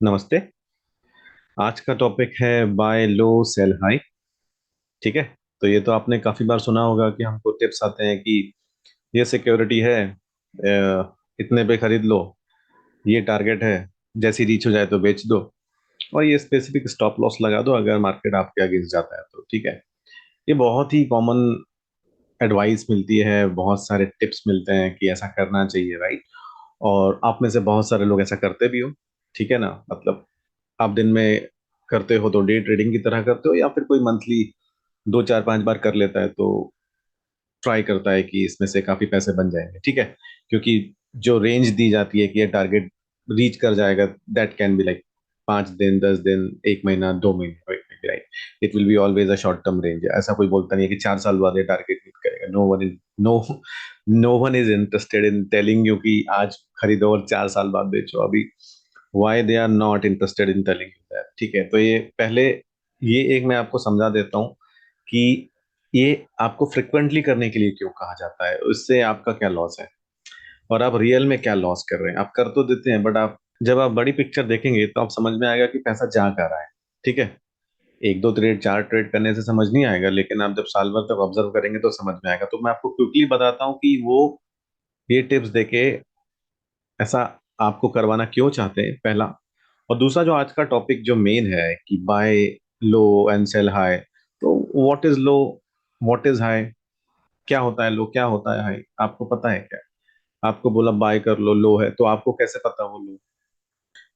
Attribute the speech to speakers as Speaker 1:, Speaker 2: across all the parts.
Speaker 1: नमस्ते। आज का टॉपिक है बाय लो सेल हाई। ठीक है। तो ये तो आपने काफी बार सुना होगा कि हमको टिप्स आते हैं कि ये सिक्योरिटी है, इतने पे खरीद लो, ये टारगेट है, जैसी रीच हो जाए तो बेच दो, और ये स्पेसिफिक स्टॉप लॉस लगा दो अगर मार्केट आपके अगेंस्ट जाता है तो। ठीक है। ये बहुत ही कॉमन एडवाइस मिलती है, बहुत सारे टिप्स मिलते हैं कि ऐसा करना चाहिए, राइट। और आप में से बहुत सारे लोग ऐसा करते भी हो। ठीक है ना, मतलब आप दिन में करते हो तो डे ट्रेडिंग की तरह करते हो, या फिर कोई मंथली दो चार पांच बार कर लेता है तो ट्राई करता है कि इसमें से काफी पैसे बन जाएंगे। ठीक है। क्योंकि जो रेंज दी जाती है कि ये टारगेट रीच कर जाएगा, दैट कैन बी लाइक 5 दिन, 10 दिन, एक महीना, 2 महीने, right. It will be always a short term range. ऐसा कोई बोलता नहीं है कि 4 साल बाद ये टारगेट मीट करेगा। No no one is interested in telling you कि आज खरीदो और 4 साल बाद बेचो। अभी why they are not interested in telling you that. ठीक है। तो ये पहले, ये एक मैं आपको समझा देता हूँ कि ये आपको फ्रिक्वेंटली करने के लिए क्यों कहा जाता है, उससे आपका क्या लॉस है और आप रियल में क्या लॉस कर रहे हैं। आप कर तो देते हैं, बट आप जब आप बड़ी पिक्चर देखेंगे तो आप समझ में आएगा कि पैसा जा कहाँ रहा है। ठीक है। एक दो ट्रेड, चार ट्रेड करने से समझ नहीं आएगा, लेकिन आप जब साल भर तक ऑब्जर्व करेंगे तो समझ में आएगा। तो मैं आपको क्विकली बताता हूँ कि वो ये टिप्स देके ऐसा आपको करवाना क्यों चाहते हैं, पहला। और दूसरा, जो आज का टॉपिक जो मेन है कि buy low and sell high, तो what is low, what is high, क्या होता है लो, क्या होता है हाई, आपको पता है क्या। आपको बोला बाय कर लो, लो है, तो आपको कैसे पता वो लो।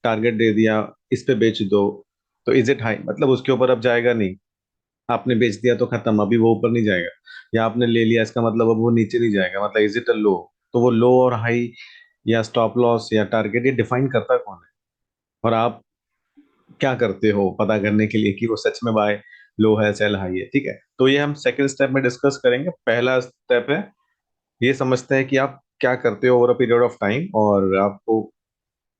Speaker 1: टारगेट दे दिया, इस पे बेच दो, तो इज इट हाई, मतलब उसके ऊपर अब जाएगा नहीं। आपने बेच दिया तो खत्म, अभी वो ऊपर नहीं जाएगा। या आपने ले लिया, इसका मतलब अब वो नीचे नहीं जाएगा, मतलब इज इट अ लो। तो वो लो और हाई या स्टॉप लॉस या टारगेट, ये डिफाइन करता कौन है, और आप क्या करते हो पता करने के लिए कि वो सच में बाय लो है, सेल हाई है। ठीक है। तो ये हम सेकंड स्टेप में डिस्कस करेंगे। पहला स्टेप है, ये समझते हैं कि आप क्या करते हो over a period of time और आपको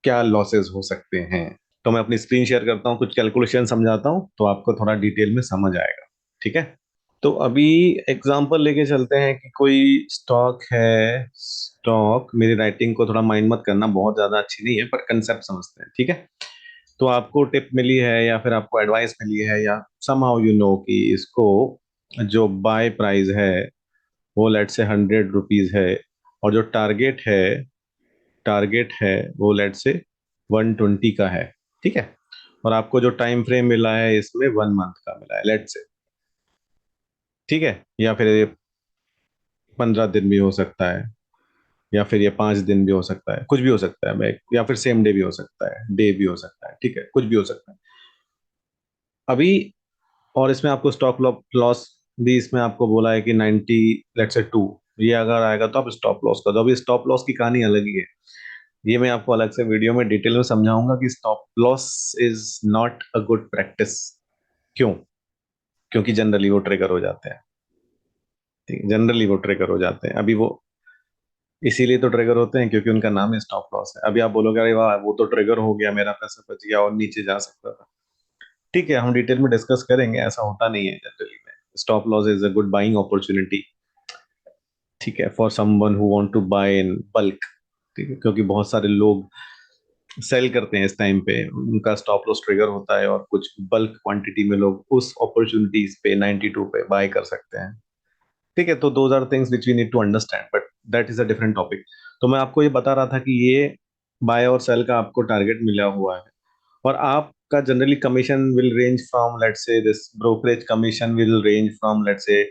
Speaker 1: क्या लॉसेस हो सकते हैं। तो मैं अपनी स्क्रीन शेयर करता हूँ, कुछ कैलकुलेशन समझाता हूँ तो आपको थोड़ा डिटेल में समझ आएगा। ठीक है। तो अभी एग्जांपल लेके चलते हैं कि कोई स्टॉक है। स्टॉक, मेरी राइटिंग को थोड़ा माइंड मत करना, बहुत ज्यादा अच्छी नहीं है, पर कंसेप्ट समझते हैं। ठीक है। तो आपको टिप मिली है या फिर आपको एडवाइस मिली है या समहाउ यू नो कि इसको जो बाय प्राइस है वो लेट से 100 रुपीज है, और जो टारगेट है वो लेट से 120 का है। ठीक है। और आपको जो टाइम फ्रेम मिला है इसमें 1 मंथ का मिला है, लेट से। ठीक है। या फिर ये 15 दिन भी हो सकता है, या फिर ये 5 दिन भी हो सकता है, कुछ भी हो सकता है। मैं, या फिर सेम डे भी हो सकता है, डे भी हो सकता है। ठीक है, कुछ भी हो सकता है अभी। और इसमें आपको स्टॉप लॉस भी इसमें आपको बोला है कि 90, लेट से 2, ये अगर आएगा तो आप स्टॉप लॉस कर दो। अभी स्टॉप लॉस की कहानी अलग ही है, ये मैं आपको अलग से वीडियो में डिटेल में समझाऊंगा कि stop loss is not a good practice. क्यों? क्योंकि जनरली वो ट्रिगर हो जाते हैं। ठीक है, जनरली वो ट्रिगर हो जाते हैं। अभी वो इसीलिए तो ट्रिगर होते हैं क्योंकि उनका नाम ही स्टॉप लॉस है। अभी आप बोलोगे अरे वाह, वो तो ट्रिगर हो गया, मेरा पैसा बच गया और नीचे जा सकता था। ठीक है, हम डिटेल में डिस्कस करेंगे, ऐसा होता नहीं है जनरली में। Stop loss is a good buying opportunity. ठीक है, for someone who want to buy in bulk. ठीक है, क्योंकि बहुत सारे लोग सेल करते हैं इस टाइम पे, उनका स्टॉप लॉस ट्रिगर होता है और कुछ बल्क क्वांटिटी में लोग उस अपॉर्चुनिटीज पे 92 पे बाय कर सकते हैं। ठीक है। तो those are things which we need to understand, but that is a different topic. तो मैं आपको ये बता रहा था कि ये बाय और सेल का आपको टारगेट मिला हुआ है, और आपका generally commission will range from, let's say this brokerage commission will range from, let's say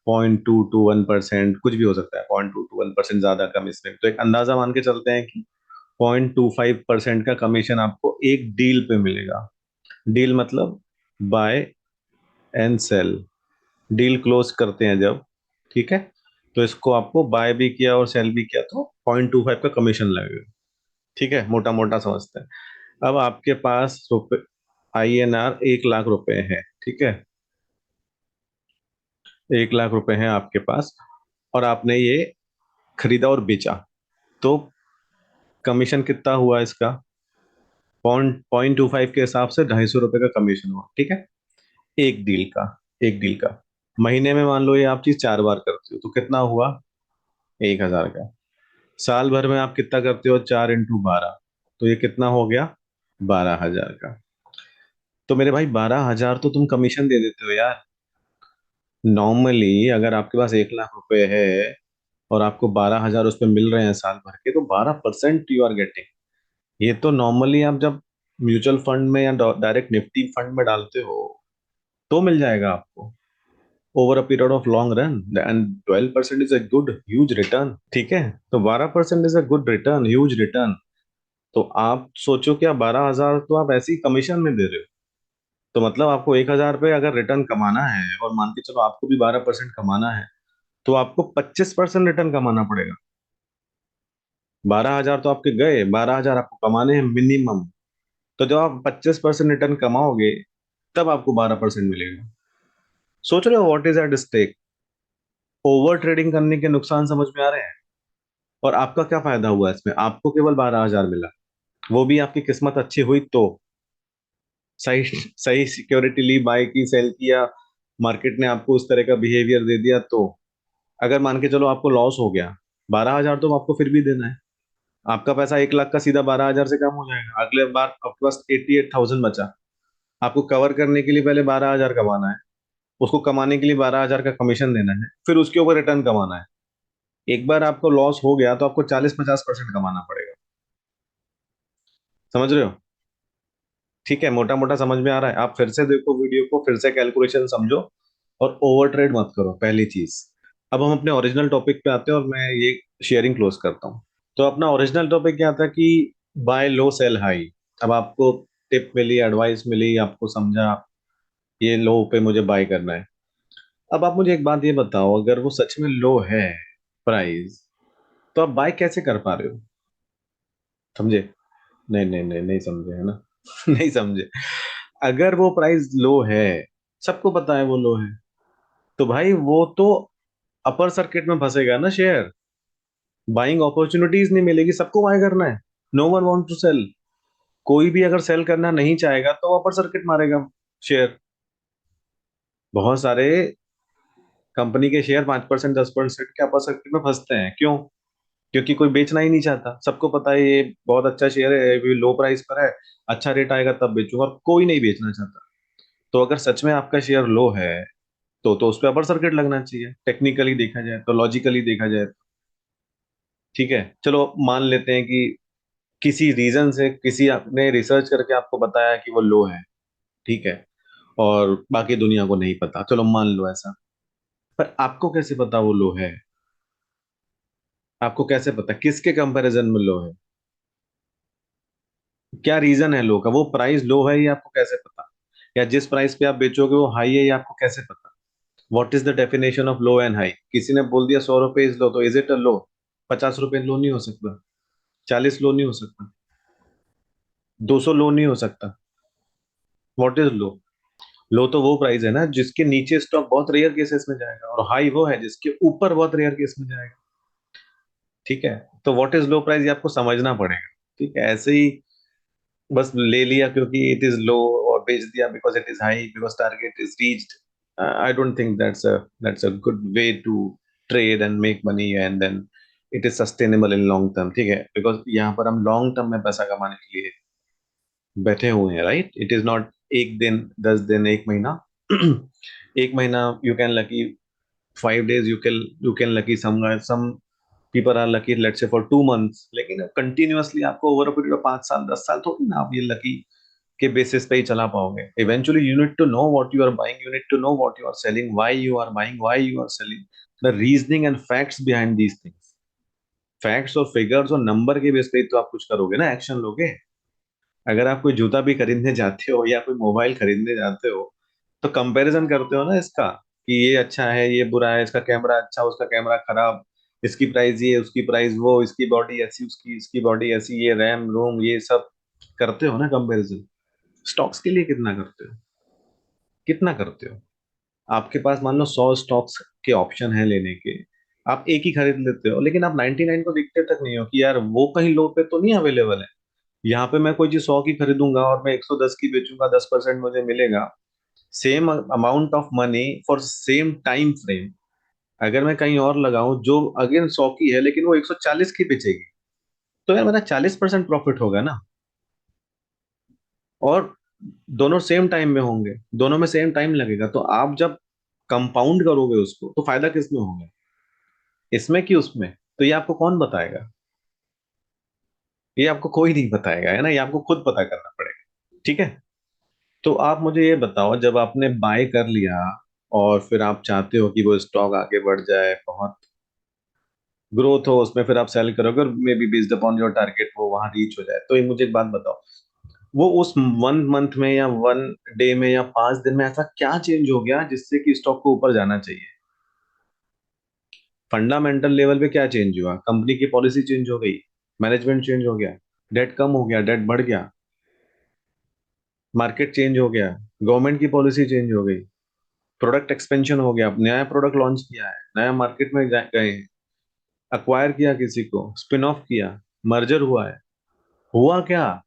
Speaker 1: 0.2 to 1%, कुछ भी हो सकता है, 0.2 to 1%, ज्यादा कम इसमें। तो एक अंदाजा मान के चलते हैं कि 0.25% का कमीशन आपको एक डील पे मिलेगा। डील मतलब buy and sell, deal close करते हैं जब। ठीक है। तो इसको आपको बाय भी किया और सेल भी किया तो 0.25 का कमीशन लगेगा। ठीक है, मोटा मोटा समझते हैं। अब आपके पास रुपए, INR 1 लाख रुपए है। ठीक है, 1 लाख रुपए हैं आपके पास, और आपने ये खरीदा और बेचा। तो कमीशन कितना हुआ इसका? 0.25 के हिसाब से 250 रुपए का कमीशन हुआ। ठीक है, एक डील का, एक डील का। महीने में मान लो ये आप चीज 4 बार करते हो तो कितना हुआ? 1,000 का। साल भर में आप कितना करते हो? 4 × 12, तो ये कितना हो गया? 12,000 का। तो मेरे भाई 12,000 तो तुम कमीशन दे देते हो यार। नॉर्मली अगर आपके पास 1 लाख रुपए है और आपको 12,000 उस पे मिल रहे हैं साल भर के, तो 12% यू आर गेटिंग। ये तो नॉर्मली आप जब म्यूचुअल फंड में या डायरेक्ट निफ्टी फंड में डालते हो तो मिल जाएगा आपको, over a period of long run. And 12% is a good huge return. ठीक है, तो 12% is a good return, huge return. तो आप सोचो, क्या 12,000 तो आप ऐसे ही कमीशन में दे रहे हो? तो मतलब आपको 1,000 पे अगर रिटर्न कमाना है, और मान के चलो आपको भी 12% कमाना है, तो आपको 25% रिटर्न कमाना पड़ेगा। 12,000 तो आपके गए, 12,000 आपको कमाने हैं मिनिमम। तो जब आप 25% रिटर्न कमाओगे, तब आपको 12% मिलेगा। सोच रहे हो what is at stake? Over trading करने के नुकसान समझ में आ रहे हैं? और आपका क्या फायदा हुआ इसमें? आपको केवल 12,000 मिला, वो भी आपकी किस्मत अच्छी हुई तो। सही सही सिक्योरिटी ली, बाय की, सेल किया, मार्केट ने आपको उस तरह का बिहेवियर दे दिया तो। अगर मान के चलो आपको लॉस हो गया, 12,000 तो आपको फिर भी देना है। आपका पैसा 1 लाख का सीधा 12,000 से कम हो जाएगा। अगले बार आपके पास 88,000 बचा। आपको कवर करने के लिए पहले 12,000 कमाना है, उसको कमाने के लिए 12,000 का कमीशन देना है, फिर उसके ऊपर रिटर्न कमाना है। एक बार आपको लॉस हो गया तो आपको 40-50% कमाना पड़ेगा। समझ रहे हो? ठीक है, मोटा मोटा समझ में आ रहा है? आप फिर से देखो वीडियो को, फिर से कैलकुलेशन समझो, और ओवर ट्रेड मत करो, पहली चीज। अब हम अपने ओरिजिनल टॉपिक पे आते हैं, और मैं ये शेयरिंग क्लोज करता हूँ। तो अपना ओरिजिनल टॉपिक क्या था कि बाय लो सेल हाई। अब आपको टिप मिली, एडवाइस मिली, आपको समझा ये लो पे मुझे बाय करना है। अब आप मुझे एक बात ये बताओ, अगर वो सच में लो है प्राइस, तो आप बाय कैसे कर पा रहे हो? समझे? नहीं नहीं नहीं, नहीं समझे है ना? नहीं समझे। अगर वो प्राइस लो है, सबको पता है वो लो है, तो भाई वो तो अपर सर्किट में फंसेगा ना शेयर। बाइंग अपॉर्चुनिटीज नहीं मिलेगी, सबको बाय करना है। No one want to sell. कोई भी अगर सेल करना नहीं चाहेगा तो वो अपर सर्किट मारेगा शेयर। बहुत सारे कंपनी के शेयर 5%, 10% के अपर सर्किट में फंसते हैं। क्यों? क्योंकि कोई बेचना ही नहीं चाहता। सबको पता है ये बहुत अच्छा शेयर है, ये लो प्राइस पर है, अच्छा रेट आएगा तब बेचूंगा, और कोई नहीं बेचना चाहता। तो अगर सच में आपका शेयर लो है, तो उस पर अपर सर्किट लगना चाहिए, टेक्निकली देखा जाए तो, लॉजिकली देखा जाए तो। ठीक है, चलो मान लेते हैं कि किसी रीजन से किसी आपने रिसर्च करके आपको बताया कि वो लो है। ठीक है, और बाकी दुनिया को नहीं पता, चलो मान लो ऐसा। पर आपको कैसे पता वो लो है? आपको कैसे पता किसके कंपैरिजन में लो है? क्या रीजन है लो का? वो प्राइस लो है ये आपको कैसे पता? या जिस प्राइस पे आप बेचोगे वो हाई है, ये आपको कैसे पता? What is the definition of low and high? किसी ने बोल दिया 100 रुपए इज लो, तो इज इट अ लो? 50 रुपए लो नहीं हो सकता, 40 लो नहीं हो सकता, 200 लो नहीं हो सकता। व्हाट इज लो? लो तो वो प्राइस है ना जिसके नीचे स्टॉक बहुत रेयर केसेस में जाएगा, और हाई वो है जिसके ऊपर बहुत रेयर केस में जाएगा। ठीक है, तो व्हाट इज लो प्राइस ये आपको समझना पड़ेगा। ठीक है, ऐसे ही बस ले लिया क्योंकि इट इज लो, और बेच दिया because it is high, because target is reached. I don't think that's a good way to trade and make money, and then it is sustainable in long term. ठीक है, because यहाँ पर हम long term में पैसा कमाने के लिए बैठे हुए हैं, राइट? इट इज नॉट एक दिन, 10 दिन, एक महीना। एक महीना you can lucky, 5 days you can lucky, some people are lucky let's say for 2 months, लेकिन कंटिन्यूअसली आपको ओवर अ पीरियड ऑफ 5 साल, 10 साल थोड़ी ना आप ये लकी के बेसिस पे ही चला पाओगे। Eventually you need to know what you are buying, you need to know what you are selling, why you are buying, why you are selling, the reasoning and facts behind these things. Facts और figures और number के base पे ही तो आप कुछ करोगे ना, एक्शन लोगे। अगर आप कोई जूता भी खरीदने जाते हो या कोई मोबाइल खरीदने जाते हो, तो कंपैरिजन करते हो ना इसका, कि ये अच्छा है, ये बुरा है, इसका कैमरा अच्छा, उसका कैमरा खराब, इसकी प्राइस ये, उसकी प्राइस वो, इसकी बॉडी ऐसी, उसकी इसकी बॉडी ऐसी, ये रैम रोम, ये सब करते हो ना कंपैरिजन। स्टॉक्स के लिए कितना करते हो? कितना करते हो? आपके पास मान लो 100 स्टॉक्स के ऑप्शन है लेने के, आप एक ही खरीद लेते हो, लेकिन आप 99 को देखते तक नहीं हो कि यार वो कहीं लो पे तो नहीं अवेलेबल है। यहाँ पे मैं कोई चीज 100 की खरीदूंगा और मैं 110 की बेचूंगा, 10% मुझे मिलेगा। Same amount of money for same time frame, अगर मैं कहीं और लगाऊं जो अगेन 100 की है लेकिन वो 140 की बेचेगी, तो यार मेरा 40% प्रॉफिट होगा ना। और दोनों सेम टाइम में होंगे, दोनों में सेम टाइम लगेगा, तो आप जब कंपाउंड करोगे उसको तो फायदा किस में होगा, इसमें कि उसमें? तो ये आपको कौन बताएगा? ये आपको कोई नहीं बताएगा, है ना, ये आपको खुद पता करना पड़ेगा। ठीक है। तो आप मुझे ये बताओ, जब आपने बाय कर लिया और फिर आप चाहते हो कि वो स्टॉक आगे बढ़ जाए, बहुत ग्रोथ हो उसमें, फिर आप सेल करोगे और may be based upon your target वो वहां रीच हो जाए, तो ये मुझे एक बात बताओ, वो उस 1 मंथ में या 1 डे में या 5 दिन में ऐसा क्या चेंज हो गया जिससे कि स्टॉक को ऊपर जाना चाहिए? फंडामेंटल लेवल पे क्या चेंज हुआ? कंपनी की पॉलिसी चेंज हो गई, मैनेजमेंट चेंज हो गया, डेट कम हो गया, डेट बढ़ गया, मार्केट चेंज हो गया, गवर्नमेंट की पॉलिसी चेंज हो गई, प्रोडक्ट एक्सपेंशन हो गया, नया प्रोडक्ट लॉन्च किया है, नया मार्केट में गए हैं, अक्वायर किया, किसी को स्पिन ऑफ किया, मर्जर हुआ है, हुआ क्या,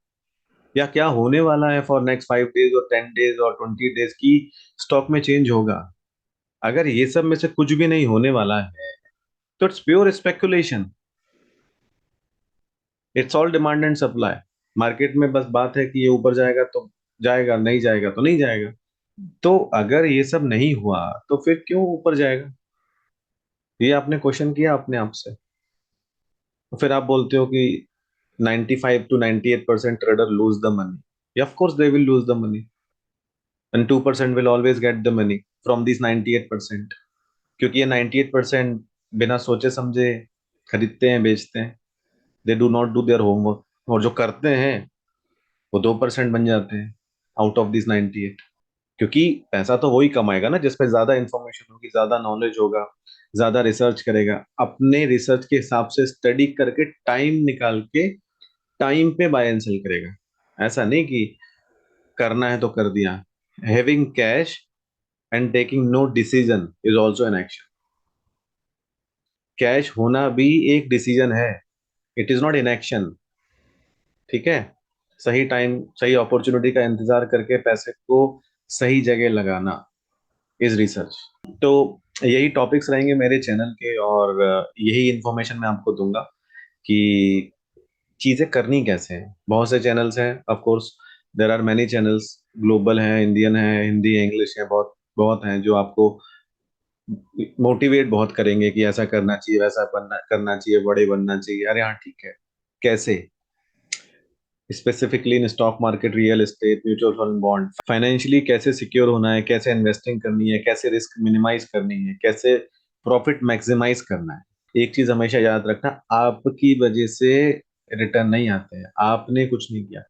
Speaker 1: या क्या होने वाला है फॉर नेक्स्ट 5 डेज और 10 डेज और 20 डेज की स्टॉक में चेंज होगा? अगर ये सब में से कुछ भी नहीं होने वाला है तो it's pure speculation. It's all demand and supply. Market में बस बात है कि ये ऊपर जाएगा तो जाएगा, नहीं जाएगा तो नहीं जाएगा। तो अगर ये सब नहीं हुआ तो फिर क्यों ऊपर जाएगा? ये आपने क्वेश्चन किया अपने आप से? तो फिर आप बोलते हो कि 95 to 98% trader lose the money. Of course they will lose the money, and 2% will always get the money from this 98%, क्योंकि ये 98% बिना सोचे समझे खरीदते हैं, बेचते हैं। They do not do their homework, और जो करते हैं वो 2% बन जाते हैं आउट ऑफ दिस 98। क्योंकि पैसा तो वही कमाएगा ना जिसपे ज्यादा इंफॉर्मेशन होगी, ज्यादा नॉलेज होगा, ज्यादा रिसर्च करेगा, अपने रिसर्च के हिसाब से स्टडी करके टाइम निकाल के टाइम पे बाय एंड सेल करेगा। ऐसा नहीं कि करना है तो कर दिया। Having cash and taking no decision is also an action. Cash होना भी एक डिसीजन है, it is not in action. ठीक है। सही टाइम, सही अपॉर्चुनिटी का इंतजार करके पैसे को सही जगह लगाना इज रिसर्च। तो यही टॉपिक्स रहेंगे मेरे चैनल के, और यही इंफॉर्मेशन मैं आपको दूंगा कि चीजें करनी कैसे हैं। बहुत से चैनल्स हैं, of course there are many channels, global हैं, इंडियन हैं, हिंदी इंग्लिश है, बहुत बहुत हैं जो आपको मोटिवेट बहुत करेंगे कि ऐसा करना चाहिए, वैसा बनना करना चाहिए, बड़े बनना चाहिए। अरे हाँ ठीक है, कैसे? Specifically in stock market, real estate, mutual fund, bond, financially कैसे सिक्योर होना है, कैसे इन्वेस्टिंग करनी है, कैसे रिस्क मिनिमाइज करनी है, कैसे प्रॉफिट मैक्सिमाइज करना है। एक चीज हमेशा याद रखना, आपकी वजह से रिटर्न नहीं आते हैं, आपने कुछ नहीं किया।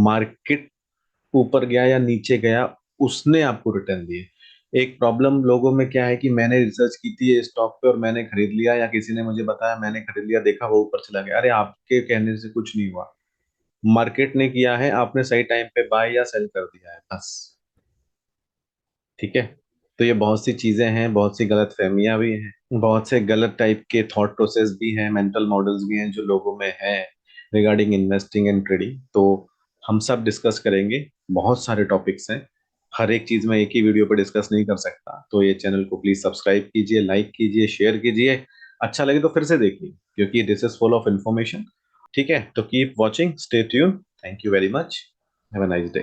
Speaker 1: मार्केट ऊपर गया या नीचे गया, उसने आपको रिटर्न दिए। एक प्रॉब्लम लोगों में क्या है कि मैंने रिसर्च की थी ये स्टॉक पे और मैंने खरीद लिया, या किसी ने मुझे बताया मैंने खरीद लिया, देखा वो ऊपर चला गया। अरे आपके कहने से कुछ नहीं हुआ, मार्केट ने किया है, आपने सही टाइम पे बाय या सेल कर दिया है, बस। ठीक है। तो ये बहुत सी चीजें हैं, बहुत सी गलत फहमियां भी हैं, बहुत से गलत टाइप के थॉट प्रोसेस भी हैं, मेंटल मॉडल्स भी हैं जो लोगों में है रिगार्डिंग इन्वेस्टिंग एंड ट्रेडिंग। तो हम सब डिस्कस करेंगे, बहुत सारे टॉपिक्स हैं, हर एक चीज मैं एक ही वीडियो पर डिस्कस नहीं कर सकता। तो ये चैनल को प्लीज सब्सक्राइब कीजिए, लाइक कीजिए, शेयर कीजिए, अच्छा लगे तो फिर से देखिए, क्योंकि this is full of information. ठीक है, तो keep watching, stay tune, thank you very much, have a nice day.